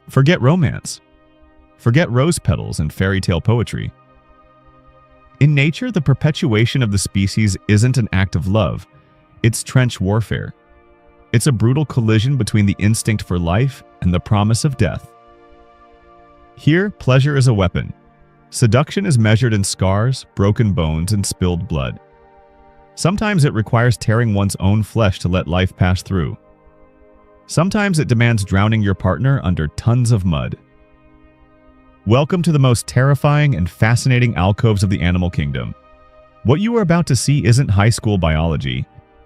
Forget romance. Forget rose petals and fairy tale poetry. In nature, the perpetuation of the species isn't an act of love, it's trench warfare. It's a brutal collision between the instinct for life and the promise of death. Here, pleasure is a weapon. Seduction is measured in scars, broken bones, and spilled blood. Sometimes it requires tearing one's own flesh to let life pass through. Sometimes it demands drowning your partner under tons of mud. Welcome to the most terrifying and fascinating alcoves of the animal kingdom. What you are about to see isn't high school biology.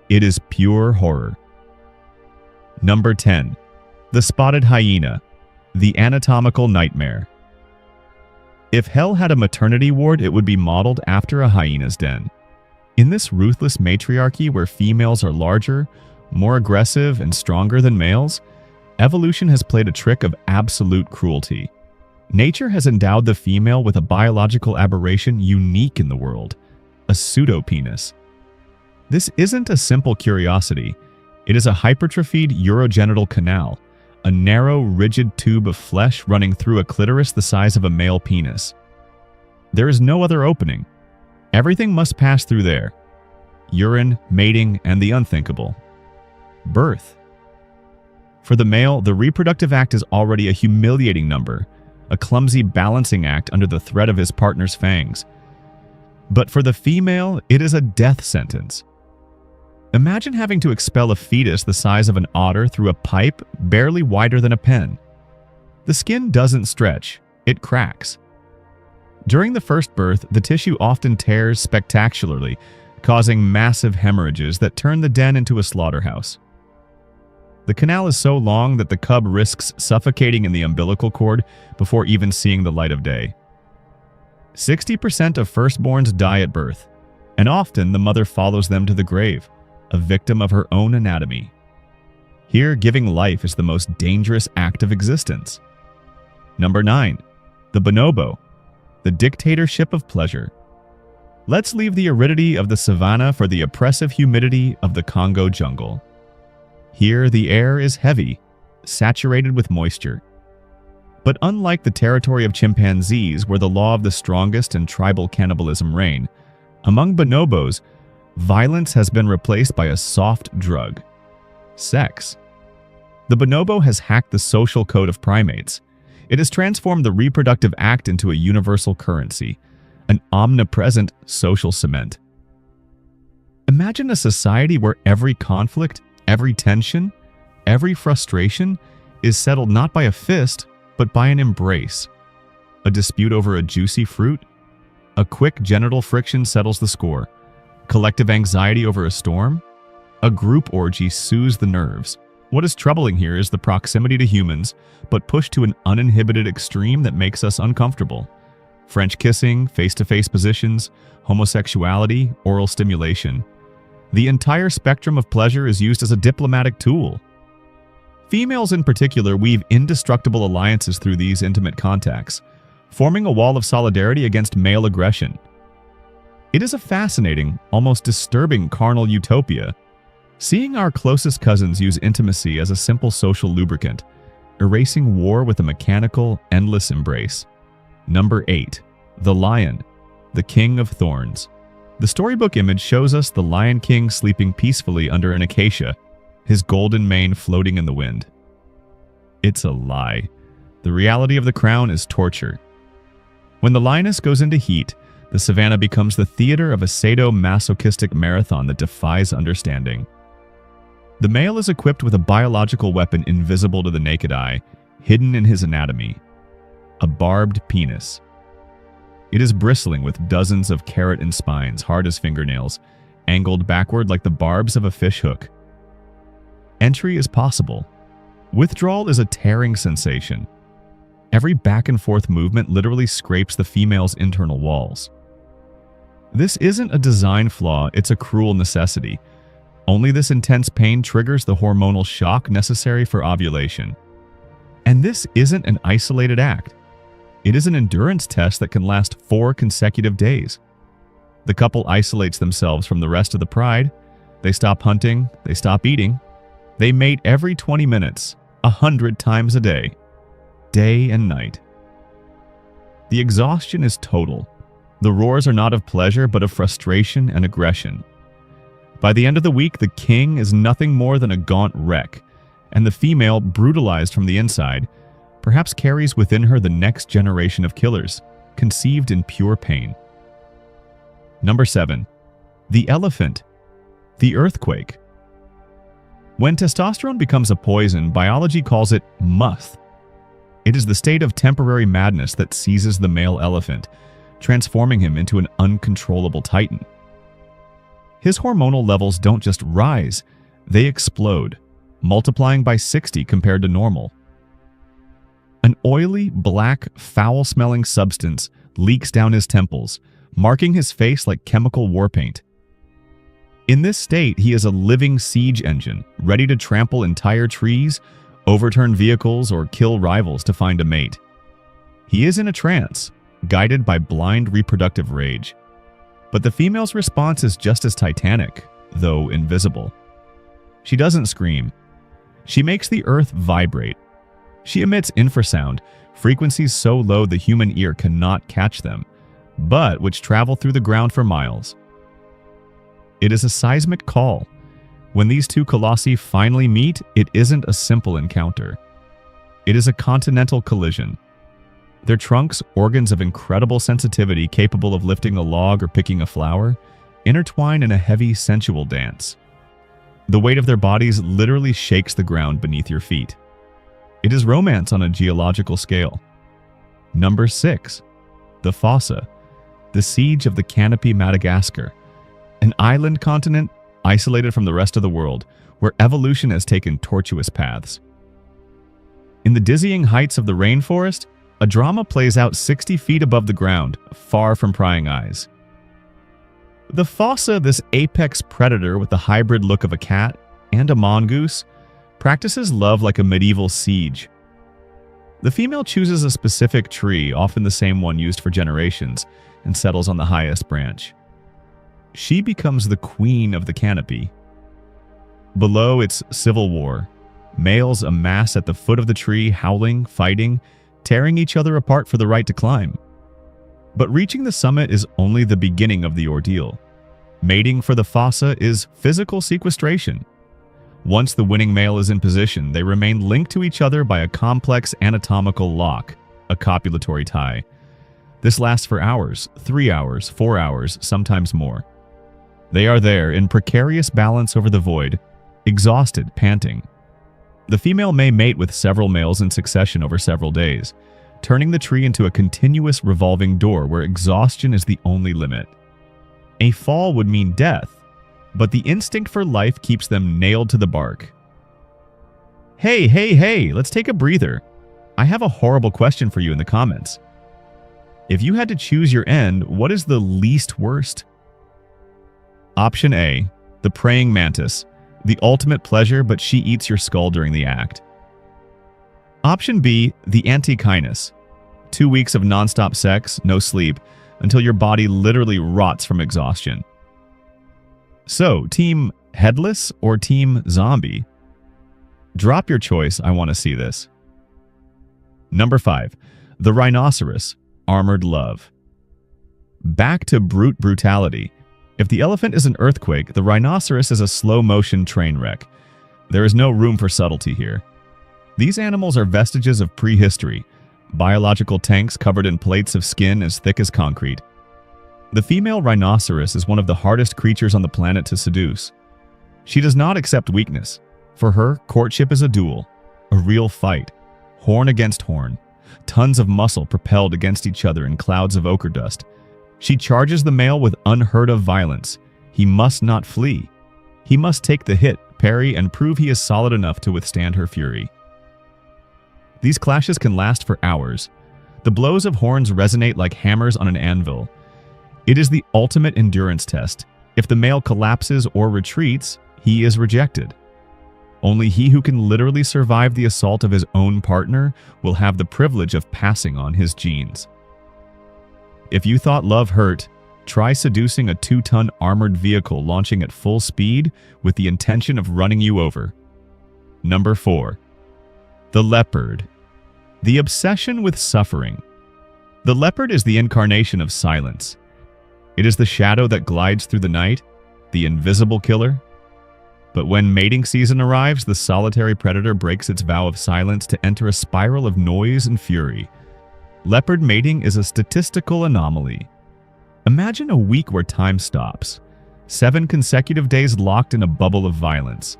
It is pure horror. Number 10. The Spotted Hyena, the Anatomical Nightmare. If hell had a maternity ward, it would be modeled after a hyena's den. In this ruthless matriarchy where females are larger, more aggressive, and stronger than males, evolution has played a trick of absolute cruelty. Nature has endowed the female with a biological aberration unique in the world, a pseudopenis. This isn't a simple curiosity. It is a hypertrophied urogenital canal, a narrow, rigid tube of flesh running through a clitoris the size of a male penis. There is no other opening. Everything must pass through there. Urine, mating, and the unthinkable. Birth. For the male, the reproductive act is already a humiliating number, a clumsy balancing act under the threat of his partner's fangs. But for the female, it is a death sentence. Imagine having to expel a fetus the size of an otter through a pipe barely wider than a pen. The skin doesn't stretch, it cracks. During the first birth, the tissue often tears spectacularly, causing massive hemorrhages that turn the den into a slaughterhouse. The canal is so long that the cub risks suffocating in the umbilical cord before even seeing the light of day. 60% of firstborns die at birth, and often the mother follows them to the grave, a victim of her own anatomy. Here, giving life is the most dangerous act of existence. Number 9. The bonobo, the dictatorship of pleasure. Let's leave the aridity of the savanna for the oppressive humidity of the Congo jungle. Here, the air is heavy, saturated with moisture. But unlike the territory of chimpanzees, where the law of the strongest and tribal cannibalism reign, among bonobos, violence has been replaced by a soft drug: sex. The bonobo has hacked the social code of primates. It has transformed the reproductive act into a universal currency, an omnipresent social cement. Imagine a society where every conflict, every tension, every frustration is settled not by a fist, but by an embrace. A dispute over a juicy fruit? A quick genital friction settles the score. Collective anxiety over a storm? A group orgy soothes the nerves. What is troubling here is the proximity to humans, but pushed to an uninhibited extreme that makes us uncomfortable. French kissing, face-to-face positions, homosexuality, oral stimulation. The entire spectrum of pleasure is used as a diplomatic tool. Females in particular weave indestructible alliances through these intimate contacts, forming a wall of solidarity against male aggression. It is a fascinating, almost disturbing carnal utopia. Seeing our closest cousins use intimacy as a simple social lubricant, erasing war with a mechanical, endless embrace. Number 8. The Lion, the King of Thorns. The storybook image shows us the Lion King sleeping peacefully under an acacia, his golden mane floating in the wind. It's a lie. The reality of the crown is torture. When the lioness goes into heat, the savanna becomes the theater of a sadomasochistic marathon that defies understanding. The male is equipped with a biological weapon invisible to the naked eye, hidden in his anatomy: a barbed penis. It is bristling with dozens of keratin spines, hard as fingernails, angled backward like the barbs of a fishhook. Entry is possible. Withdrawal is a tearing sensation. Every back-and-forth movement literally scrapes the female's internal walls. This isn't a design flaw, it's a cruel necessity. Only this intense pain triggers the hormonal shock necessary for ovulation. And this isn't an isolated act. It is an endurance test that can last 4 consecutive days. The couple isolates themselves from the rest of the pride. They stop hunting, they stop eating. They mate every 20 minutes, 100 times a day. day and night. The exhaustion is total. The roars are not of pleasure, but of frustration and aggression. By the end of the week, the king is nothing more than a gaunt wreck, and the female, brutalized from the inside, perhaps carries within her the next generation of killers, conceived in pure pain. Number 7. The elephant. The earthquake. When testosterone becomes a poison, biology calls it muth. It is the state of temporary madness that seizes the male elephant, transforming him into an uncontrollable titan. His hormonal levels don't just rise, they explode, multiplying by 60 compared to normal. An oily, black, foul-smelling substance leaks down his temples, marking his face like chemical war paint. In this state, he is a living siege engine, ready to trample entire trees, overturn vehicles, or kill rivals to find a mate. He is in a trance, guided by blind reproductive rage. But the female's response is just as titanic, though invisible. She doesn't scream. She makes the earth vibrate. She emits infrasound, frequencies so low the human ear cannot catch them, but which travel through the ground for miles. It is a seismic call. When these two colossi finally meet, it isn't a simple encounter. It is a continental collision. Their trunks, organs of incredible sensitivity capable of lifting a log or picking a flower, intertwine in a heavy, sensual dance. The weight of their bodies literally shakes the ground beneath your feet. It is romance on a geological scale. Number 6. The Fossa. The Siege of the Canopy, Madagascar. An island continent isolated from the rest of the world, where evolution has taken tortuous paths. In the dizzying heights of the rainforest, a drama plays out 60 feet above the ground, far from prying eyes. The Fossa, this apex predator with the hybrid look of a cat and a mongoose, practices love like a medieval siege. The female chooses a specific tree, often the same one used for generations, and settles on the highest branch. She becomes the queen of the canopy. Below, it's civil war. Males amass at the foot of the tree, howling, fighting, tearing each other apart for the right to climb. But reaching the summit is only the beginning of the ordeal. Mating for the Fossa is physical sequestration. Once the winning male is in position, they remain linked to each other by a complex anatomical lock, a copulatory tie. This lasts for hours, 3 hours, 4 hours, sometimes more. They are there in precarious balance over the void, exhausted, panting. The female may mate with several males in succession over several days, turning the tree into a continuous revolving door where exhaustion is the only limit. A fall would mean death, but the instinct for life keeps them nailed to the bark. Hey, let's take a breather. I have a horrible question for you in the comments. If you had to choose your end, what is the least worst? Option A, the praying mantis. The ultimate pleasure, but she eats your skull during the act. Option B, the antechinus. 2 weeks of nonstop sex, no sleep, until your body literally rots from exhaustion. So, team headless or team zombie? Drop your choice, I want to see this. Number 5, the rhinoceros, armored love. Back to brute brutality. If the elephant is an earthquake, the rhinoceros is a slow-motion train wreck. There is no room for subtlety here. These animals are vestiges of prehistory, biological tanks covered in plates of skin as thick as concrete. The female rhinoceros is one of the hardest creatures on the planet to seduce. She does not accept weakness. For her, courtship is a duel, a real fight, horn against horn, tons of muscle propelled against each other in clouds of ochre dust. She charges the male with unheard-of violence. He must not flee. He must take the hit, parry, and prove he is solid enough to withstand her fury. These clashes can last for hours. The blows of horns resonate like hammers on an anvil. It is the ultimate endurance test. If the male collapses or retreats, he is rejected. Only he who can literally survive the assault of his own partner will have the privilege of passing on his genes. If you thought love hurt, try seducing a 2-ton armored vehicle launching at full speed with the intention of running you over. Number 4. The leopard. The obsession with suffering. The leopard is the incarnation of silence. It is the shadow that glides through the night, the invisible killer. But when mating season arrives, the solitary predator breaks its vow of silence to enter a spiral of noise and fury. Leopard mating is a statistical anomaly. Imagine a week where time stops. 7 consecutive days locked in a bubble of violence.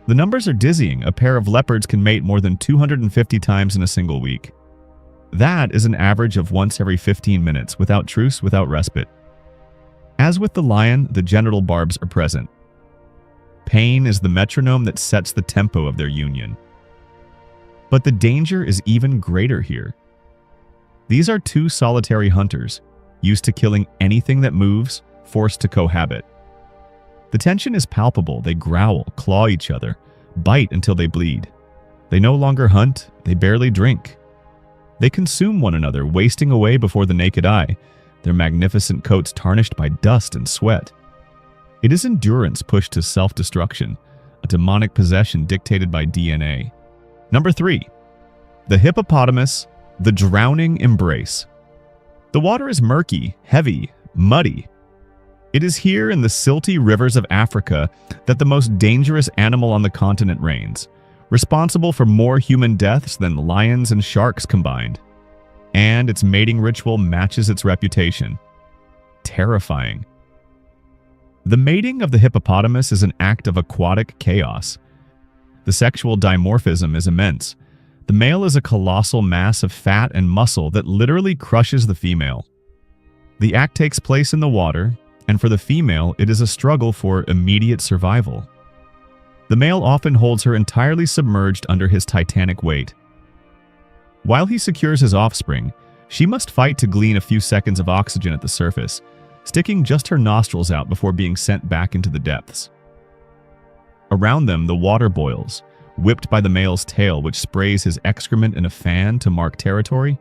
The numbers are dizzying. A pair of leopards can mate more than 250 times in a single week. That is an average of once every 15 minutes, without truce, without respite. As with the lion, the genital barbs are present. Pain is the metronome that sets the tempo of their union. But the danger is even greater here. These are 2 solitary hunters, used to killing anything that moves, forced to cohabit. The tension is palpable. They growl, claw each other, bite until they bleed. They no longer hunt, they barely drink. They consume one another, wasting away before the naked eye, their magnificent coats tarnished by dust and sweat. It is endurance pushed to self-destruction, a demonic possession dictated by DNA. Number 3. The hippopotamus, the drowning embrace. The water is murky, heavy, muddy. It is here in the silty rivers of Africa that the most dangerous animal on the continent reigns, responsible for more human deaths than lions and sharks combined. And its mating ritual matches its reputation. Terrifying. The mating of the hippopotamus is an act of aquatic chaos. The sexual dimorphism is immense. The male is a colossal mass of fat and muscle that literally crushes the female. The act takes place in the water, and for the female, it is a struggle for immediate survival. The male often holds her entirely submerged under his titanic weight. While he secures his offspring, she must fight to glean a few seconds of oxygen at the surface, sticking just her nostrils out before being sent back into the depths. Around them, the water boils, whipped by the male's tail, which sprays his excrement in a fan to mark territory,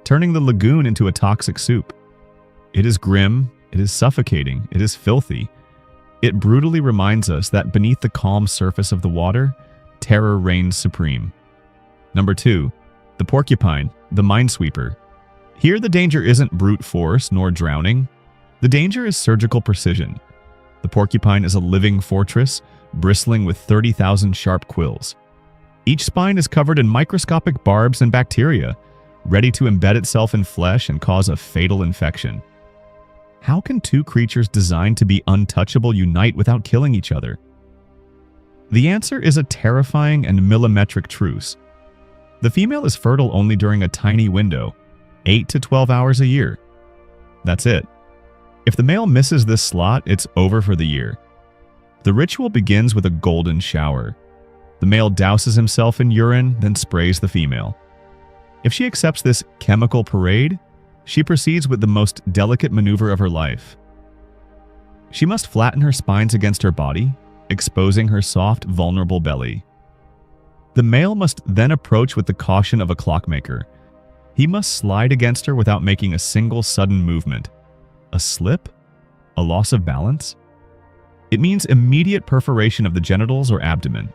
turning the lagoon into a toxic soup. It is grim, it is suffocating, it is filthy. It brutally reminds us that beneath the calm surface of the water, terror reigns supreme. Number 2. The porcupine, the minesweeper. Here the danger isn't brute force nor drowning. The danger is surgical precision. The porcupine is a living fortress, bristling with 30,000 sharp quills. Each spine is covered in microscopic barbs and bacteria, ready to embed itself in flesh and cause a fatal infection. How can 2 creatures designed to be untouchable unite without killing each other? The answer is a terrifying and millimetric truce. The female is fertile only during a tiny window, 8 to 12 hours a year. That's it. If the male misses this slot, it's over for the year. The ritual begins with a golden shower. The male douses himself in urine, then sprays the female. If she accepts this chemical parade, she proceeds with the most delicate maneuver of her life. She must flatten her spines against her body, exposing her soft, vulnerable belly. The male must then approach with the caution of a clockmaker. He must slide against her without making a single sudden movement. A slip? A loss of balance? It means immediate perforation of the genitals or abdomen.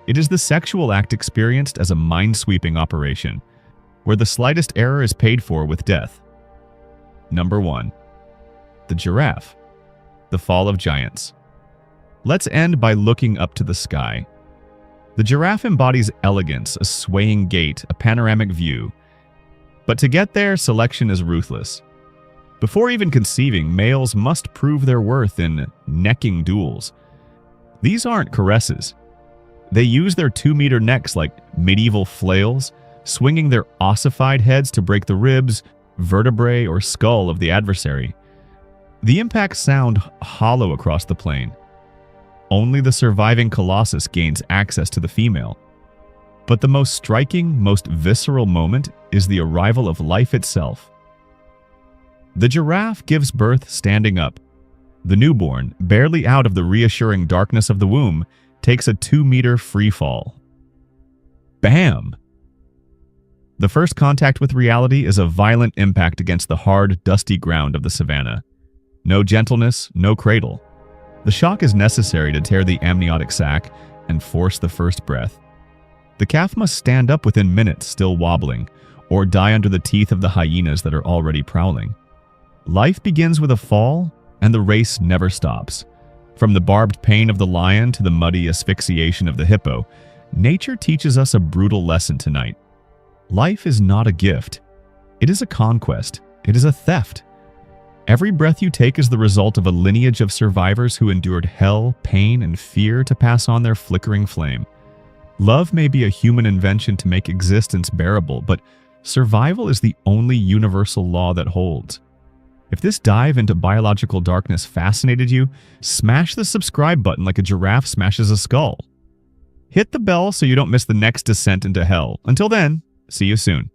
It is the sexual act experienced as a mind-sweeping operation, where the slightest error is paid for with death. Number 1. The giraffe. The fall of giants. Let's end by looking up to the sky. The giraffe embodies elegance, a swaying gait, a panoramic view. But to get there, selection is ruthless. Before even conceiving, males must prove their worth in necking duels. These aren't caresses. They use their 2-meter necks like medieval flails, swinging their ossified heads to break the ribs, vertebrae, or skull of the adversary. The impacts sound hollow across the plain. Only the surviving colossus gains access to the female. But the most striking, most visceral moment is the arrival of life itself. The giraffe gives birth standing up. The newborn, barely out of the reassuring darkness of the womb, takes a 2-meter free fall. Bam! The first contact with reality is a violent impact against the hard, dusty ground of the savannah. No gentleness, no cradle. The shock is necessary to tear the amniotic sac and force the first breath. The calf must stand up within minutes, still wobbling, or die under the teeth of the hyenas that are already prowling. Life begins with a fall, and the race never stops. From the barbed pain of the lion to the muddy asphyxiation of the hippo, nature teaches us a brutal lesson tonight. Life is not a gift. It is a conquest. It is a theft. Every breath you take is the result of a lineage of survivors who endured hell, pain, and fear to pass on their flickering flame. Love may be a human invention to make existence bearable, but survival is the only universal law that holds. If this dive into biological darkness fascinated you, smash the subscribe button like a giraffe smashes a skull. Hit the bell so you don't miss the next descent into hell. Until then, see you soon.